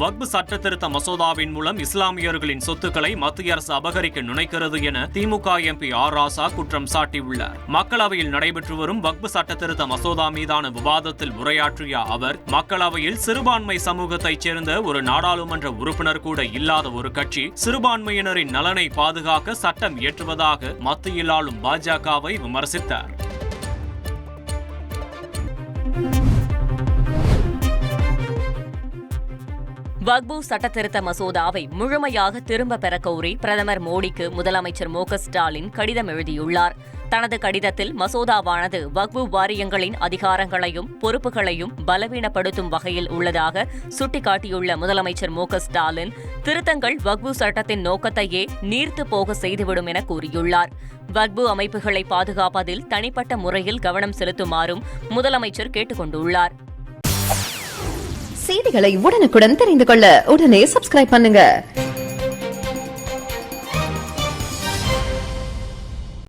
வக்பு சட்ட திருத்த மசோதாவின் மூலம் இஸ்லாமியர்களின் சொத்துக்களை மத்திய அரசு அபகரிக்க நினைக்கிறது என திமுக எம்பி ஆர் ராசா குற்றம் சாட்டியுள்ளார். மக்களவையில் நடைபெற்று வரும் வக்பு சட்ட திருத்த மசோதா மீதான விவாதத்தில் உரையாற்றிய அவர், மக்களவையில் சிறுபான்மை சமூகத்தைச் சேர்ந்த ஒரு நாடாளுமன்ற உறுப்பினர் கூட இல்லாத ஒரு கட்சி சிறுபான்மையினரின் நலனை பாதுகாக்க சட்டம் இயற்றுவதாக மத்தியில் ஆளும் பாஜகவை விமர்சித்தார். வக்பு சட்டத்திருத்த மசோதாவை முழுமையாக திரும்ப பெற கோரி பிரதமர் மோடிக்கு முதலமைச்சர் மு.க.ஸ்டாலின் கடிதம் எழுதியுள்ளார். தனது கடிதத்தில் மசோதாவானது வக்பு வாரியங்களின் அதிகாரங்களையும் பொறுப்புகளையும் பலவீனப்படுத்தும் வகையில் உள்ளதாக சுட்டிக்காட்டியுள்ள முதலமைச்சர் மு.க.ஸ்டாலின், திருத்தங்கள் வக்பு சட்டத்தின் நோக்கத்தையே நீர்த்து போக செய்துவிடும் என கூறியுள்ளார். வக்பு அமைப்புகளை பாதுகாப்பதில் தனிப்பட்ட முறையில் கவனம் செலுத்துமாறும் முதலமைச்சர் கேட்டுக் கொண்டுள்ளார். செய்திகளை உடனுக்குடன் தெரிந்து கொள்ள உடனே சப்ஸ்கிரைப் பண்ணுங்க.